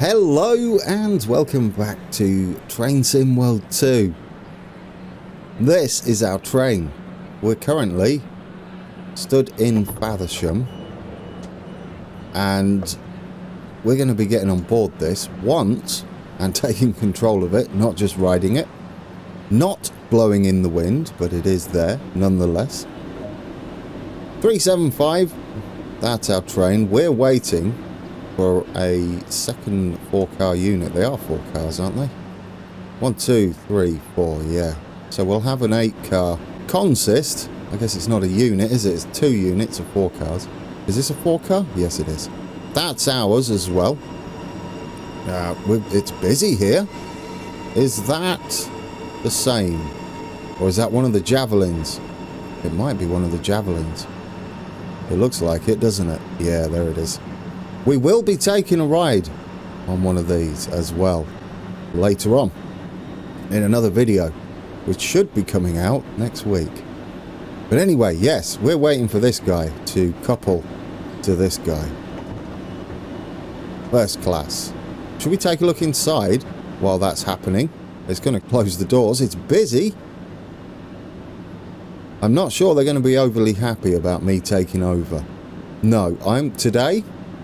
Hello and welcome back to Train Sim World 2. This is our train. We're currently stood in Faversham and we're going to be getting on board this once and taking control of it, not just riding it. Not blowing in the wind, but it is there nonetheless. 375, that's our train. We're waiting for a second 4-car unit. They are 4 cars, aren't they? 1, 2, 3, 4, yeah. So we'll have an 8-car consist. I guess it's not a unit, is it? It's 2 units of 4 cars. Is this a 4-car? Yes, it is. That's ours as well. It's busy here. Is that the same? Or is that one of the javelins? It might be one of the javelins. It looks like it, doesn't it? Yeah, there it is. We will be taking a ride on one of these as well later on in another video, which should be coming out next week. But anyway, yes, we're waiting for this guy to couple to this guy. First class. Should we take a look inside while that's happening? It's going to close the doors. It's busy. I'm not sure they're going to be overly happy about me taking over. No,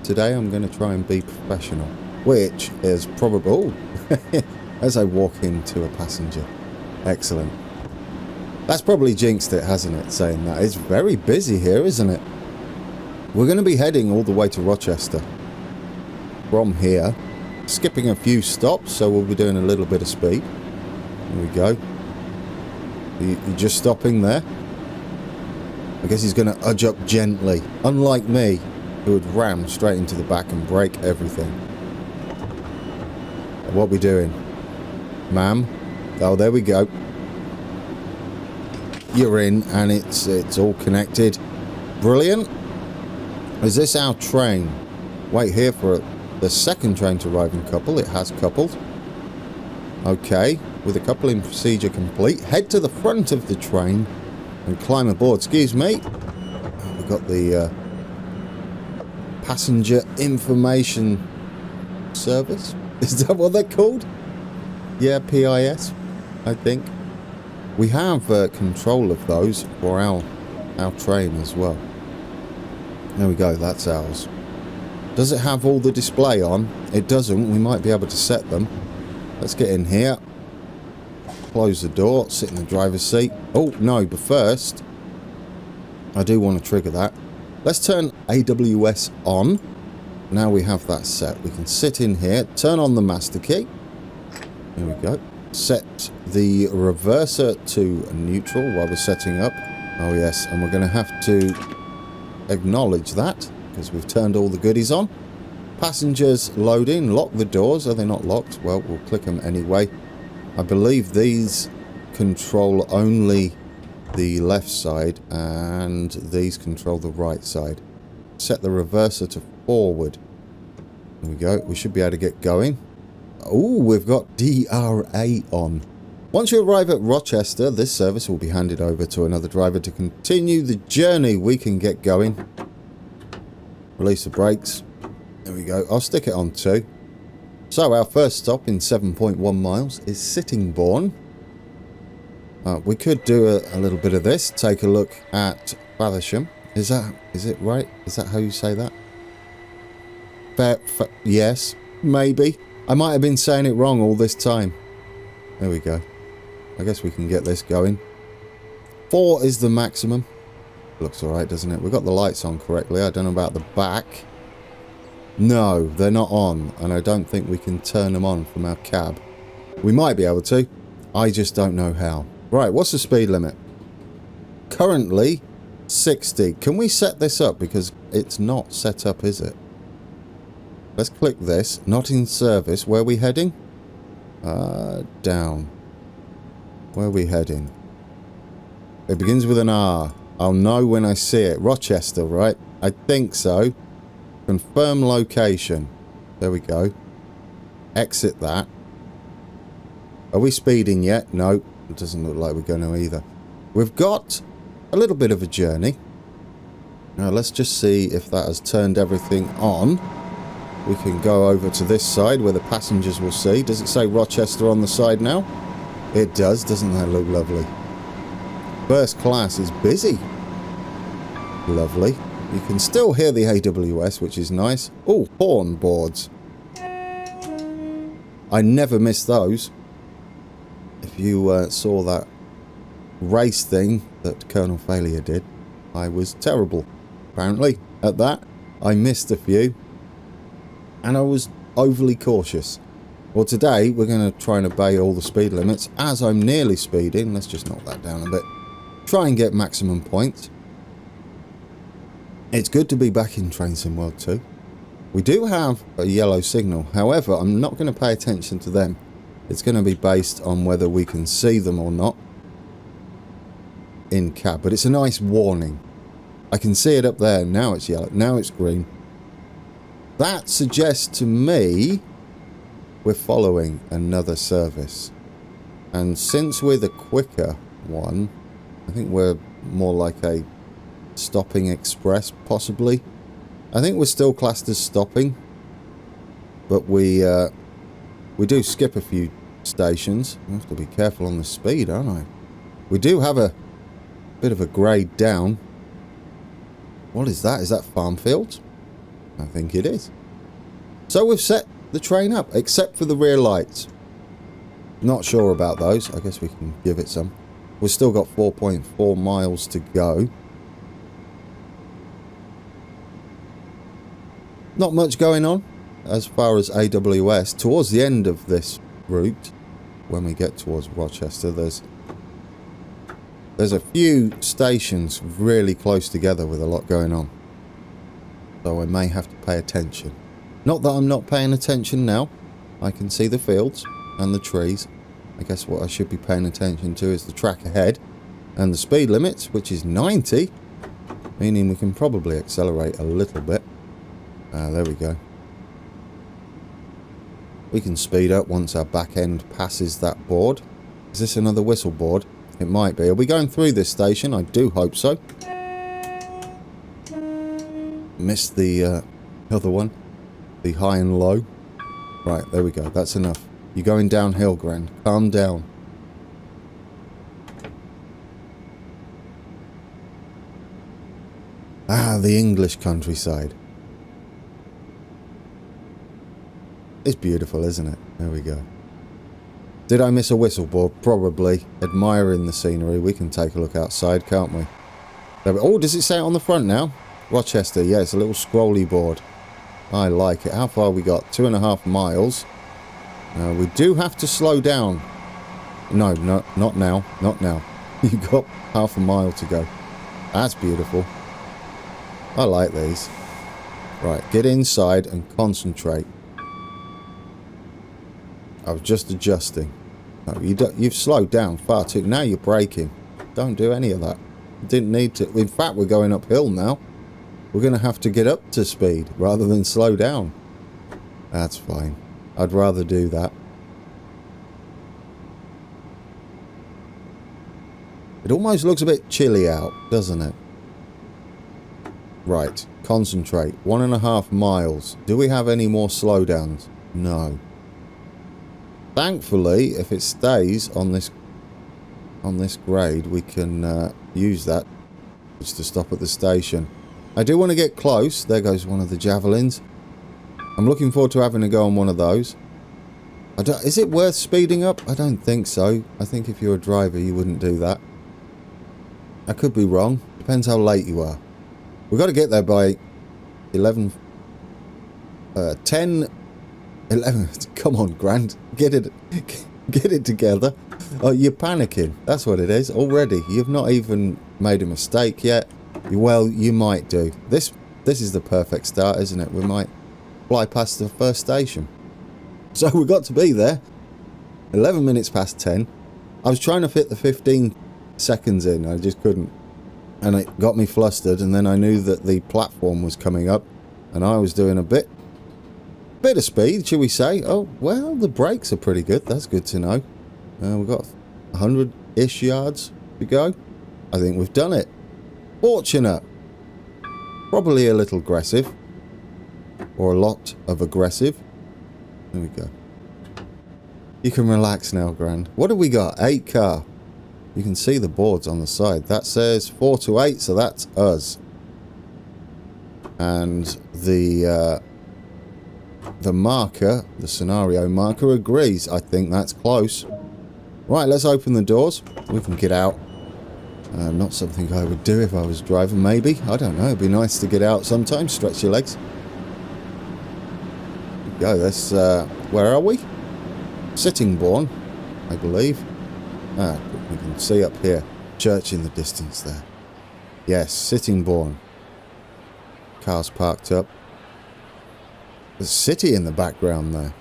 Today I'm going to try and be professional, which is probable as I walk into a passenger. Excellent. That's probably jinxed it, hasn't it, saying that. It's very busy here, isn't it? We're going to be heading all the way to Rochester from here, skipping a few stops, so we'll be doing a little bit of speed. There we go. You're just stopping there. I guess he's going to edge up gently, unlike me, who would ram straight into the back and break everything. What are we doing? Ma'am? Oh, there we go. You're in, and it's all connected. Brilliant. Is this our train? Wait here for the second train to arrive and couple. It has coupled. Okay. With the coupling procedure complete, head to the front of the train and climb aboard. Excuse me. We've got the Passenger Information Service. Is that what they're called? Yeah, PIS, I think. We have control of those for our train as well. There we go, that's ours. Does it have all the display on? It doesn't. We might be able to set them. Let's get in here. Close the door, sit in the driver's seat. Oh, no, but first, I do want to trigger that. Let's turn AWS on. Now we have that set. We can sit in here, turn on the master key. There we go. Set the reverser to neutral while we're setting up. Oh yes, and we're going to have to acknowledge that because we've turned all the goodies on. Passengers loading. Lock the doors. Are they not locked? Well, we'll click them anyway. I believe these control only the left side and these control the right side. Set the reverser to forward. There we go. We should be able to get going. Oh, we've got DRA on. Once you arrive at Rochester, this service will be handed over to another driver to continue the journey. We can get going. Release the brakes. There we go. I'll stick it on 2. So our first stop in 7.1 miles is Sittingbourne. We could do a little bit of this. Take a look at Faversham. Is it right? Is that how you say that? Yes, maybe. I might have been saying it wrong all this time. There we go. I guess we can get this going. 4 is the maximum. Looks alright, doesn't it? We've got the lights on correctly. I don't know about the back. No, they're not on. And I don't think we can turn them on from our cab. We might be able to. I just don't know how. Right, what's the speed limit? Currently 60. Can we set this up? Because it's not set up, is it? Let's click this. Not in service. Where are we heading? Down. Where are we heading? It begins with an R. I'll know when I see it. Rochester, right? I think so. Confirm location. There we go. Exit that. Are we speeding yet? No. It doesn't look like we're going to either. We've got a little bit of a journey. Now let's just see if that has turned everything on. we can go over to this side where the passengers will see. Does it say Rochester on the side now? It does. Doesn't that look lovely? First class is busy. Lovely. You can still hear the AWS, which is nice. Oh, horn boards. I never miss those. If you saw that race thing that Colonel Failure did, I was terrible, apparently, at that. I missed a few. And I was overly cautious. Well, today we're going to try and obey all the speed limits. As I'm nearly speeding, let's just knock that down a bit. Try and get maximum points. It's good to be back in Train Sim World 2. We do have a yellow signal. However, I'm not going to pay attention to them. It's going to be based on whether we can see them or not in cab. But it's a nice warning. I can see it up there. Now it's yellow. Now it's green. That suggests to me we're following another service. And since we're the quicker one, I think we're more like a stopping express, possibly. I think we're still classed as stopping, but we do skip a few stations. I have to be careful on the speed, aren't I? We do have a bit of a grade down. What is that? Is that farm fields? I think it is. So we've set the train up, except for the rear lights. Not sure about those. I guess we can give it some. We've still got 4.4 miles to go. Not much going on as far as AWS. Towards the end of this route, when we get towards Rochester, there's a few stations really close together with a lot going on. So I may have to pay attention. Not that I'm not paying attention now. I can see the fields and the trees. I guess what I should be paying attention to is the track ahead and the speed limits, which is 90, meaning we can probably accelerate a little bit. There we go. We can speed up once our back end passes that board. Is this another whistle board? It might be. Are we going through this station? I do hope so. Missed the other one. The high and low. Right, there we go. That's enough. You're going downhill, Grand. Calm down. Ah, the English countryside. It's beautiful, isn't it? There we go. Did I miss a whistle board? Probably. Admiring the scenery. We can take a look outside, can't we? Oh, does it say it on the front now? Rochester. Yeah, it's a little scrolly board. I like it. How far we got? 2.5 miles. We do have to slow down. No, not now. Not now. You've got half a mile to go. That's beautiful. I like these. Right, get inside and concentrate. I was just adjusting. No, you've slowed down far too. Now you're braking. Don't do any of that. You didn't need to. In fact, we're going uphill now. We're going to have to get up to speed rather than slow down. That's fine. I'd rather do that. It almost looks a bit chilly out, doesn't it? Right. Concentrate. 1.5 miles. Do we have any more slowdowns? No. Thankfully, if it stays on this grade, we can use that just to stop at the station. I do want to get close. There goes one of the javelins. I'm looking forward to having a go on one of those. Is it worth speeding up? I don't think so. I think if you're a driver, you wouldn't do that. I could be wrong. Depends how late you are. We've got to get there by 11... 10... 11... Come on, Grant. Get it together. Oh, you're panicking. That's what it is already. You've not even made a mistake yet. Well, you might do. This is the perfect start, isn't it? We might fly past the first station. So we've got to be there. 11 minutes past 10. I was trying to fit the 15 seconds in. I just couldn't. And it got me flustered. And then I knew that the platform was coming up. And I was doing a bit of speed, shall we say. Oh, well, the brakes are pretty good. That's good to know. We've got 100-ish yards to go. I think we've done it. Fortunate. Probably a little aggressive. or a lot of aggressive. There we go. You can relax now, Grand. What have we got? 8 car. You can see the boards on the side. That says 4 to 8, so that's us. And the marker, the scenario marker, agrees. I think that's close. Right, let's open the doors. We can get out. Not something I would do if I was driving, maybe. I don't know. It'd be nice to get out sometimes. Stretch your legs. There we go. Let's, where are we? Sittingbourne, I believe. We can see up here. Church in the distance there. Yes, Sittingbourne. Cars parked up. There's a city in the background there.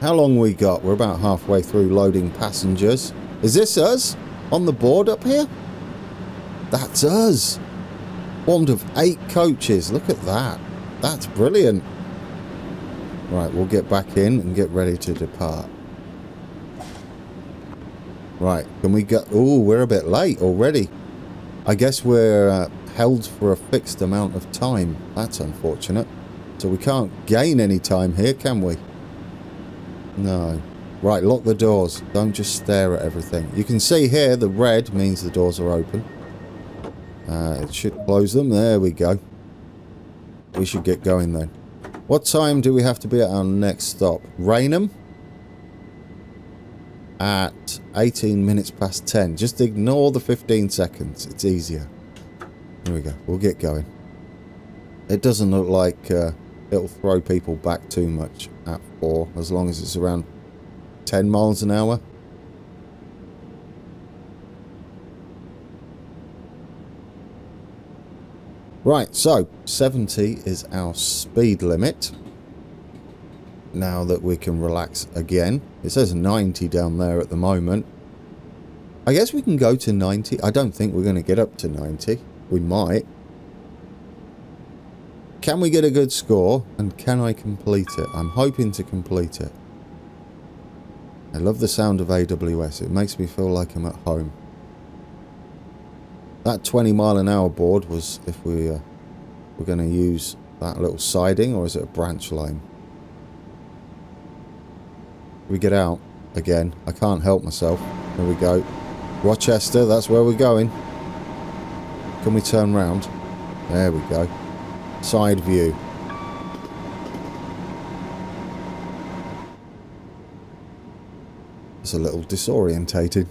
How long we got? We're about halfway through loading passengers. Is this us? On the board up here? That's us. Formed of 8 coaches. Look at that. That's brilliant. Right, we'll get back in and get ready to depart. Right, can we go... Ooh, we're a bit late already. I guess we're held for a fixed amount of time. That's unfortunate. So we can't gain any time here, can we? No. Right, lock the doors. Don't just stare at everything. You can see here the red means the doors are open. It should close them. There we go. We should get going then. What time do we have to be at our next stop? Rainham? At 18 minutes past 10. Just ignore the 15 seconds. It's easier. Here we go. We'll get going. It doesn't look like it'll throw people back too much at 4, as long as it's around 10 miles an hour. Right, so 70 is our speed limit. Now that we can relax again. It says 90 down there at the moment. I guess we can go to 90. I don't think we're going to get up to 90. We might. Can we get a good score? And can I complete it? I'm hoping to complete it. I love the sound of AWS. It makes me feel like I'm at home. That 20 mile an hour board was if we're going to use that little siding, or is it a branch line? We get out again. I can't help myself. There we go. Rochester, that's where we're going. Can we turn round? There we go. Side view. It's a little disorientated.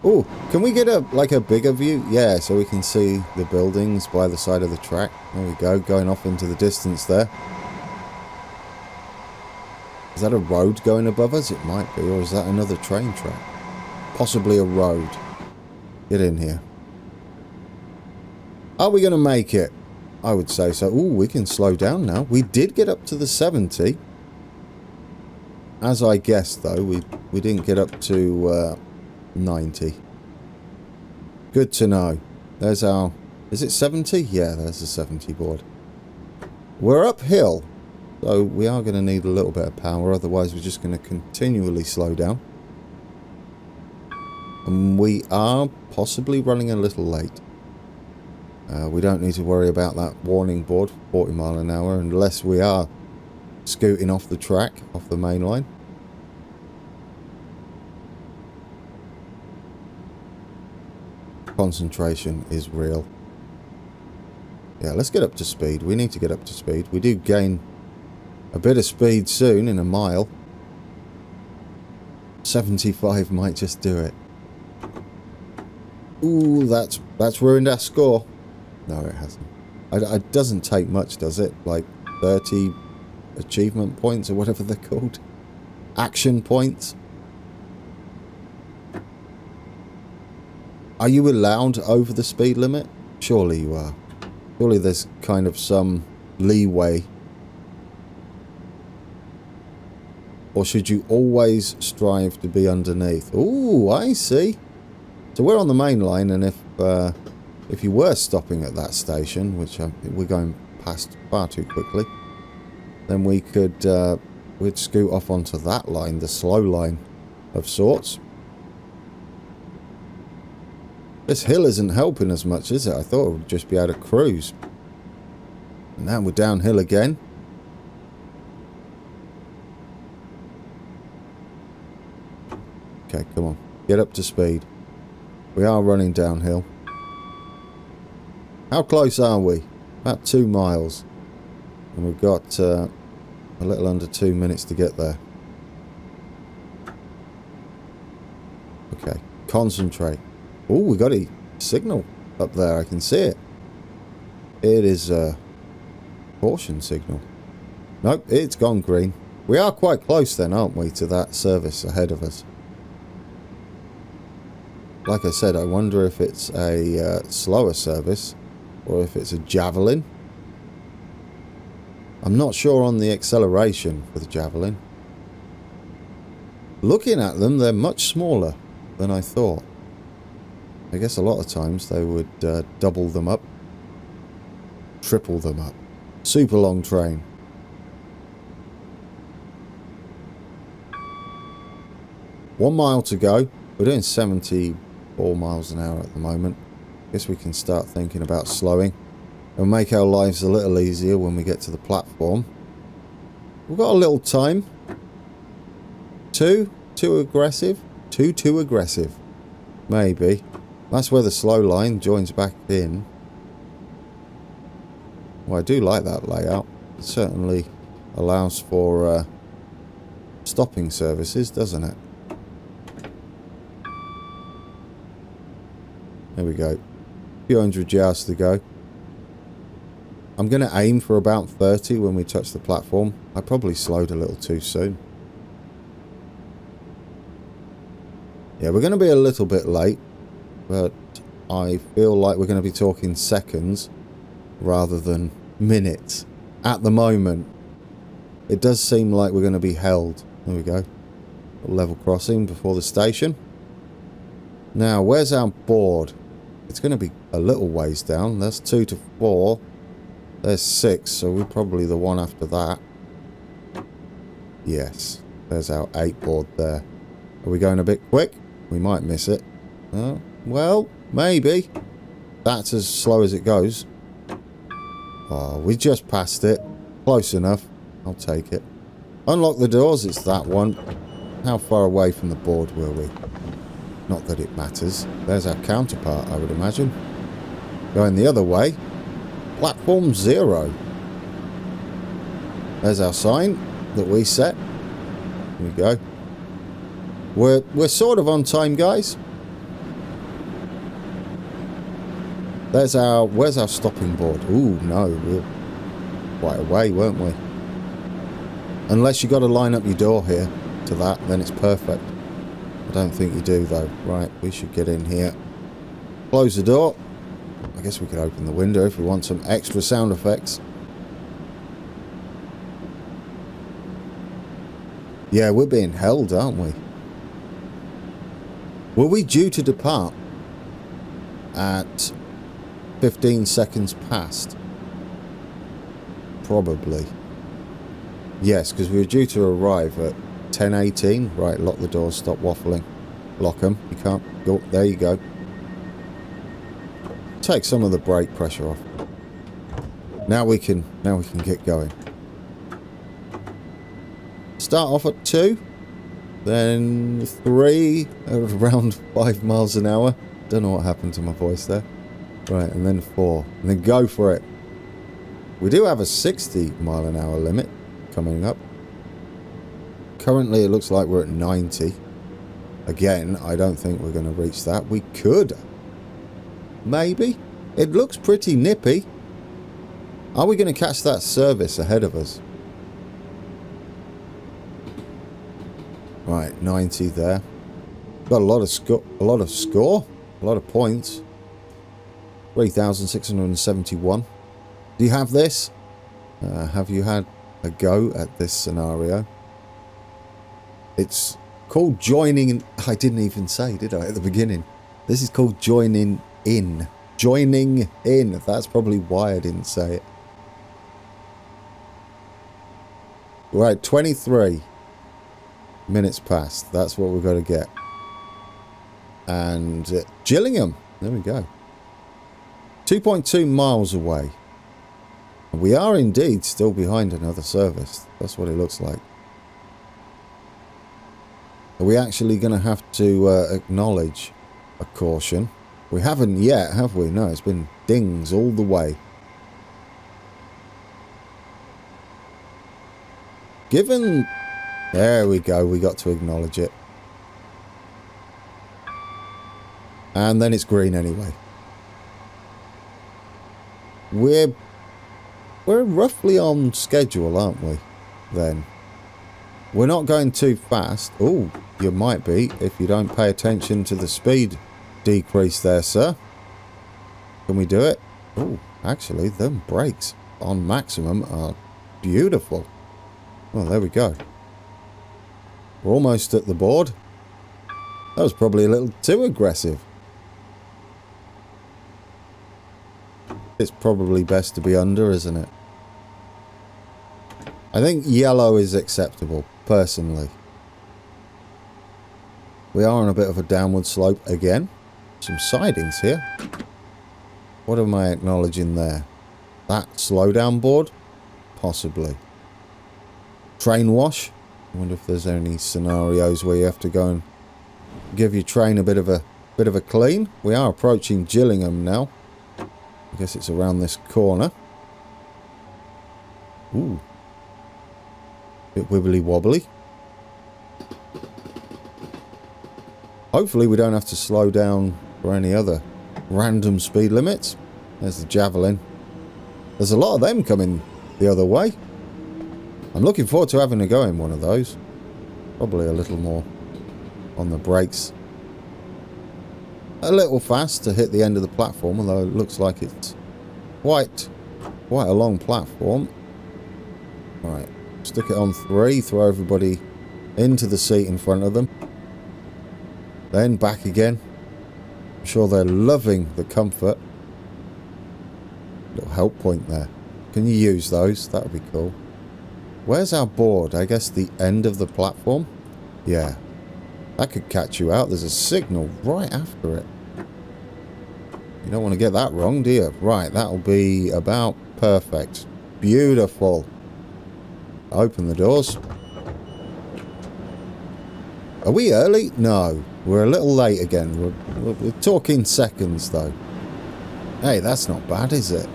Oh, can we get a bigger view? Yeah, so we can see the buildings by the side of the track. There we go, going off into the distance there. Is that a road going above us? It might be, or is that another train track? Possibly a road. Get in here. Are we going to make it? I would say so. Ooh, we can slow down now. We did get up to the 70. As I guessed, though, we didn't get up to 90. Good to know. There's our... Is it 70? Yeah, there's the 70 board. We're uphill, so we are going to need a little bit of power. Otherwise, we're just going to continually slow down. And we are possibly running a little late. We don't need to worry about that warning board, 40 mile an hour, unless we are scooting off the track, off the main line. Concentration is real. Yeah, let's get up to speed. We need to get up to speed. We do gain a bit of speed soon in a mile. 75 might just do it. Ooh, that's ruined our score. No, it hasn't. It doesn't take much, does it? Like 30 achievement points or whatever they're called. Action points. Are you allowed over the speed limit? Surely you are. Surely there's kind of some leeway. Or should you always strive to be underneath? Ooh, I see. So we're on the main line, and if you were stopping at that station, which we're going past far too quickly, then we could we'd scoot off onto that line, the slow line of sorts. This hill isn't helping as much, is it? I thought it would just be able to cruise. And now we're downhill again. Okay, come on. Get up to speed. We are running downhill. How close are we? About 2 miles. And we've got a little under 2 minutes to get there. Okay, concentrate. Oh, we got a signal up there. I can see it. It is a caution signal. Nope, it's gone green. We are quite close then, aren't we, to that service ahead of us. Like I said, I wonder if it's a slower service or if it's a Javelin. I'm not sure on the acceleration for the Javelin. Looking at them, they're much smaller than I thought. I guess a lot of times they would double them up, triple them up. Super long train. One mile to go. We're doing 74 miles an hour at the moment. Guess we can start thinking about slowing. It'll make our lives a little easier when we get to the platform. We've got a little time. Too aggressive? Too aggressive. Maybe. That's where the slow line joins back in. Well, I do like that layout. It certainly allows for stopping services, doesn't it? There we go. A few hundred yards to go. I'm going to aim for about 30 when we touch the platform. I probably slowed a little too soon. Yeah, we're going to be a little bit late, but I feel like we're going to be talking seconds rather than minutes. At the moment, it does seem like we're going to be held. There we go. A level crossing before the station. Now, where's our board? It's going to be a little ways down. That's 2 to 4. There's 6, so we're probably the one after that. Yes, there's our 8 board there. Are we going a bit quick? We might miss it. Well, maybe. That's as slow as it goes. Oh, we just passed it. Close enough. I'll take it. Unlock the doors. It's that one. How far away from the board were we? Not that it matters. There's our counterpart, I would imagine. Going the other way. Platform 0. There's our sign that we set. Here we go. We're sort of on time, guys. Where's our stopping board? Ooh, no, we're quite away, weren't we? Unless you got to line up your door here to that, then it's perfect. I don't think you do, though. Right, we should get in here. Close the door. I guess we could open the window if we want some extra sound effects. Yeah, we're being held, aren't we? Were we due to depart at 15 seconds past? Probably. Yes, because we were due to arrive at 10:18. Right, lock the doors, stop waffling. Lock them. You can't go. There you go. Take some of the brake pressure off. Now we can get going. Start off at 2, then 3 at around 5 miles an hour. Don't know what happened to my voice there. Right, and then 4, and then go for it. We do have a 60 mile an hour limit coming up. Currently it looks like we're at 90. Again, I don't think we're going to reach that. We could. Maybe. It looks pretty nippy. Are we going to catch that service ahead of us? Right, 90 there. Got a lot of score, a lot of points. 3,671. Do you have this? Have you had a go at this scenario? It's called joining in. I didn't even say, did I, at the beginning? This is called joining in. Joining in. That's probably why I didn't say it. Right, 23 minutes past. That's what we've got to get. And Gillingham. There we go. 2.2 miles away. We are indeed still behind another service. That's what it looks like. Are we actually going to have to acknowledge a caution? We haven't yet, have we? No, it's been dings all the way. Given... There we go. We got to acknowledge it. And then it's green anyway. We're roughly on schedule, aren't we? Then. We're not going too fast. Oh, you might be if you don't pay attention to the speed decrease there, sir. Can we do it? Oh, actually, them brakes on maximum are beautiful. Well, there we go. We're almost at the board. That was probably a little too aggressive. It's probably best to be under, isn't it? I think yellow is acceptable, personally. We are on a bit of a downward slope again. Some sidings here. What am I acknowledging there? That slowdown board? Possibly. Train wash? I wonder if there's any scenarios where you have to go and give your train a bit of a clean. We are approaching Gillingham now. I guess it's around this corner. Ooh. Bit wibbly wobbly. Hopefully we don't have to slow down for any other random speed limits. There's the Javelin. There's a lot of them coming the other way. I'm looking forward to having a go in one of those. Probably a little more on the brakes. A little fast to hit the end of the platform, although it looks like it's quite a long platform. Right, stick it on 3, throw everybody into the seat in front of them. Then back again. I'm sure they're loving the comfort. Little help point there. Can you use those? That would be cool. Where's our board? I guess the end of the platform? Yeah. That could catch you out. There's a signal right after it. You don't want to get that wrong, do you? Right, that'll be about perfect. Beautiful. Open the doors. Are we early? No. We're a little late again. We're talking seconds, though. Hey, that's not bad, is it?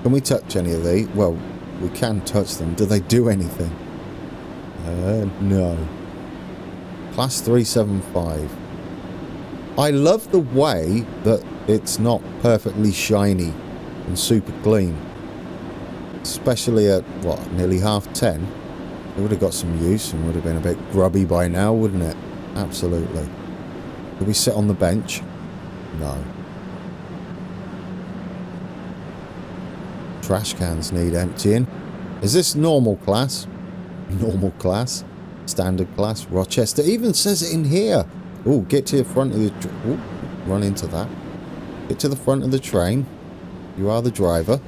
Can we touch any of these? Well, we can touch them. Do they do anything? No. Class 375. I love the way that it's not perfectly shiny and super clean. Especially at, what, nearly 10:30? It would have got some use and would have been a bit grubby by now, wouldn't it? Absolutely. Did we sit on the bench? No. Trash cans need emptying. Is this normal class? Normal class? Standard class? Rochester? It even says it in here. Oh, get to the front of the... Ooh, run into that. Get to the front of the train. You are the driver.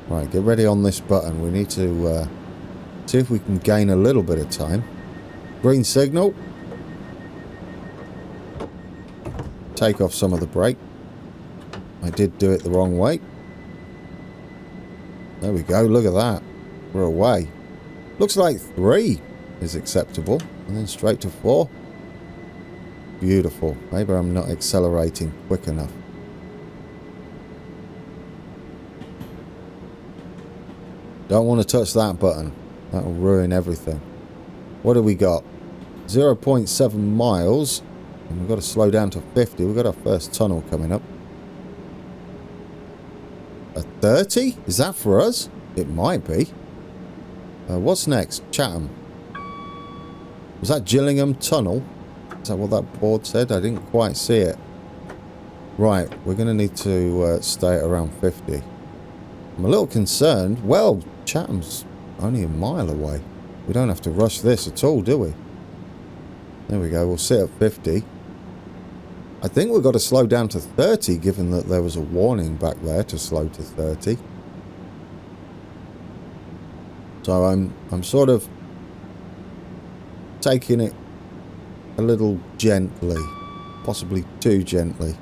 Right, get ready on this button. We need to see if we can gain a little bit of time. Green signal. Take off some of the brake. I did do it the wrong way. There we go. Look at that. We're away. Looks like 3 is acceptable. And then straight to 4. Beautiful. Maybe I'm not accelerating quick enough. Don't want to touch that button. That'll ruin everything. What do we got? 0.7 miles. And we've got to slow down to 50. We've got our first tunnel coming up. A 30? Is that for us? It might be. What's next? Chatham. Was that Gillingham Tunnel? Is that what that board said? I didn't quite see it. Right, we're going to need to stay at around 50. I'm a little concerned. Well, Chatham's only a mile away. We don't have to rush this at all, do we? There we go. We'll sit at 50. I think we've got to slow down to 30, given that there was a warning back there to slow to 30. So I'm sort of taking it a little gently, possibly too gently.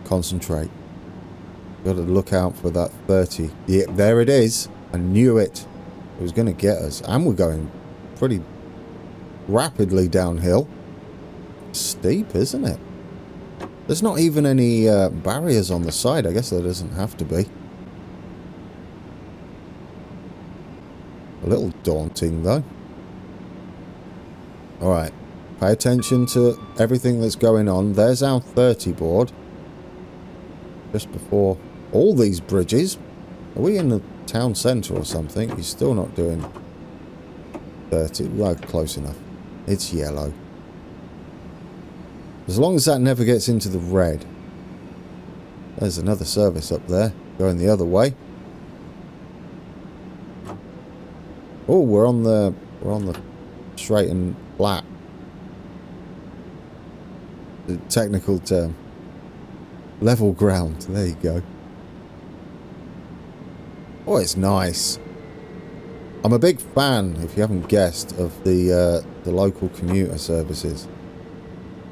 Concentrate. Got to look out for that 30. Yeah, there it is. I knew it. It was going to get us. And we're going pretty rapidly downhill. Steep, isn't it? There's not even any barriers on the side. I guess there doesn't have to be. A little daunting, though. Alright. Pay attention to everything that's going on. There's our 30 board. Just before all these bridges. Are we in the town centre or something? You're still not doing 30. Well, close enough. It's yellow. As long as that never gets into the red. There's another service up there. Going the other way. Oh, we're on the straight and flat. The technical term. Level ground. There you go. Oh, it's nice. I'm a big fan, if you haven't guessed, of the local commuter services.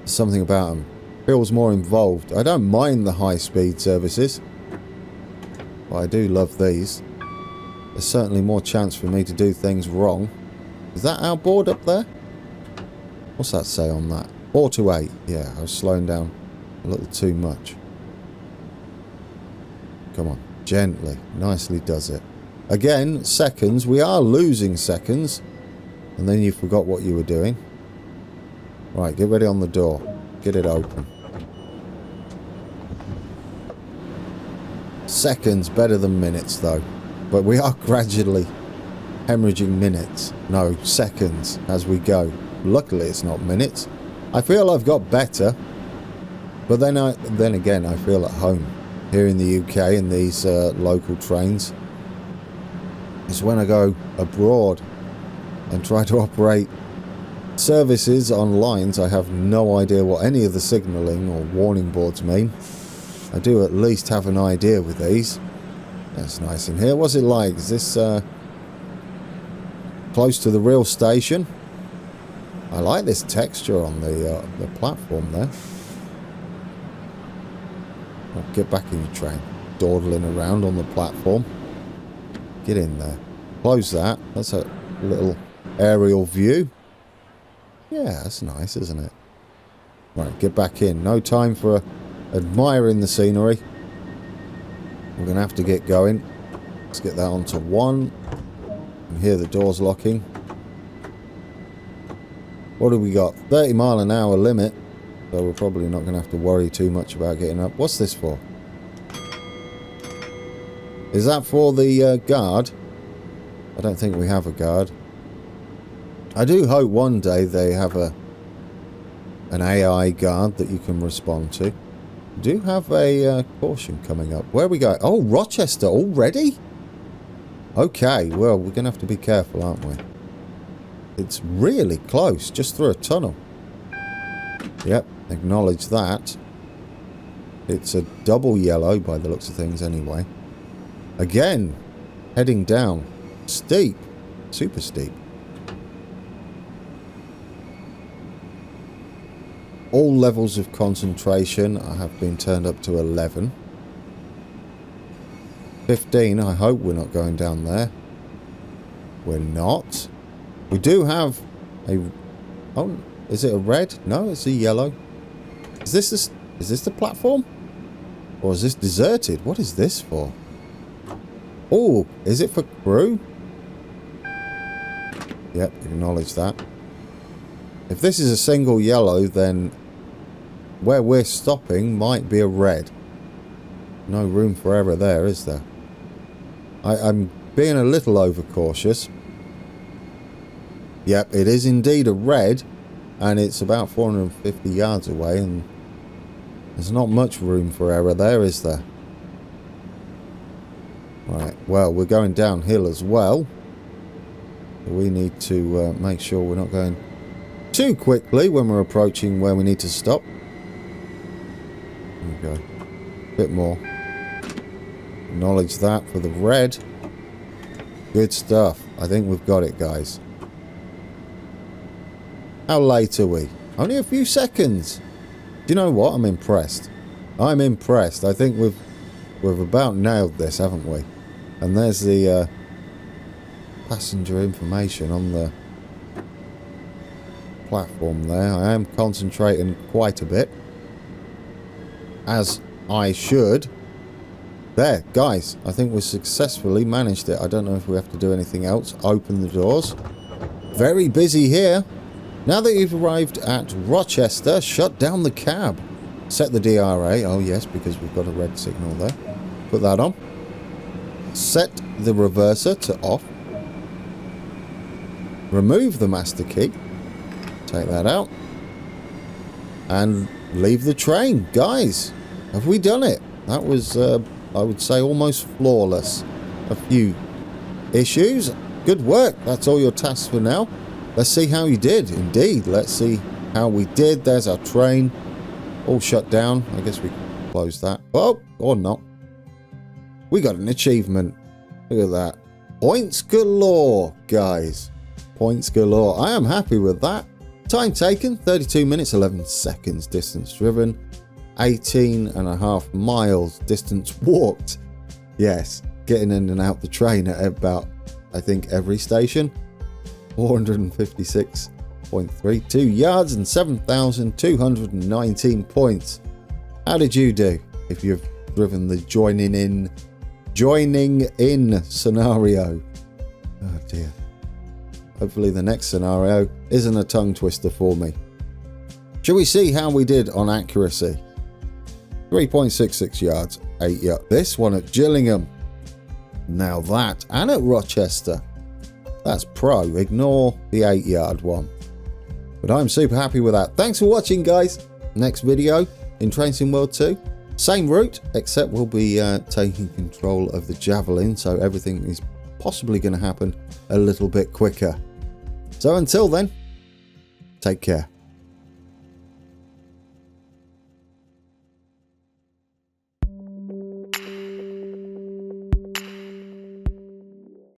There's something about them. Feels more involved. I don't mind the high-speed services. But I do love these. There's certainly more chance for me to do things wrong. Is that our board up there? What's that say on that? 4 to 8. Yeah, I was slowing down a little too much. Come on. Gently. Nicely does it. Again, seconds. We are losing seconds. And then you forgot what you were doing. Right, get ready on the door. Get it open. Seconds better than minutes, though. But we are gradually hemorrhaging minutes. No, seconds as we go. Luckily, it's not minutes. I feel I've got better. But then again, I feel at home here in the UK in these local trains. It's when I go abroad and try to operate services on lines. I have no idea what any of the signalling or warning boards mean. I do at least have an idea with these. That's nice in here. What's it like? Is this close to the real station? I like this texture on the platform there. Oh, get back in your train. Dawdling around on the platform. Get in there. Close that. That's a little aerial view. Yeah, that's nice, isn't it? Right, get back in. No time for admiring the scenery. We're going to have to get going. Let's get that onto 1. And hear the doors locking. What do we got? 30 mile an hour limit. So we're probably not going to have to worry too much about getting up. What's this for? Is that for the guard? I don't think we have a guard. I do hope one day they have an AI guard that you can respond to. Do have a caution coming up. Where are we going? Oh, Rochester already? Okay, well, we're going to have to be careful, aren't we? It's really close, just through a tunnel. Yep, acknowledge that. It's a double yellow by the looks of things anyway. Again, heading down. Steep. Super steep. All levels of concentration have been turned up to 11. 15, I hope we're not going down there. We're not. We do have a... Oh, is it a red? No, it's a yellow. Is this the platform? Or is this deserted? What is this for? Oh, is it for crew? Yep, acknowledge that. If this is a single yellow, then where we're stopping might be a red. No room for error there, is there? I'm being a little overcautious. Yep, it is indeed a red, and it's about 450 yards away, and there's not much room for error there, is there? Right, well, we're going downhill as well. We need to make sure we're not going too quickly when we're approaching where we need to stop. There we go. A bit more. Acknowledge that for the red. Good stuff. I think we've got it, guys. How late are we? Only a few seconds. Do you know what? I'm impressed. I'm impressed. I think we've about nailed this, haven't we? And there's the passenger information on the platform there. I am concentrating quite a bit, as I should. There, guys, I think we successfully managed it. I don't know if we have to do anything else. Open the doors. Very busy here. Now that you've arrived at Rochester, shut down the cab. Set the DRA. Oh, yes, because we've got a red signal there. Put that on. Set the reverser to off. Remove the master key. Take that out. And leave the train. Guys, have we done it? That was, I would say, almost flawless. A few issues. Good work. That's all your tasks for now. Let's see how you did. Indeed, let's see how we did. There's our train. All shut down. I guess we can close that. Oh, or not. We got an achievement. Look at that. Points galore, guys. Points galore. I am happy with that. Time taken, 32 minutes, 11 seconds. Distance driven, 18.5 miles. Distance walked. Yes, getting in and out the train at about, I think, every station. 456.32 yards and 7,219 points. How did you do if you've driven the joining in scenario? Oh dear. Hopefully the next scenario isn't a tongue twister for me. Shall we see how we did on accuracy? 3.66 yards, 8 yards. This one at Gillingham. Now that, and at Rochester. That's pro. Ignore the 8-yard one. But I'm super happy with that. Thanks for watching, guys. Next video in Train Sim World 2. Same route, except we'll be taking control of the Javelin, so everything is possibly going to happen a little bit quicker. So until then, take care.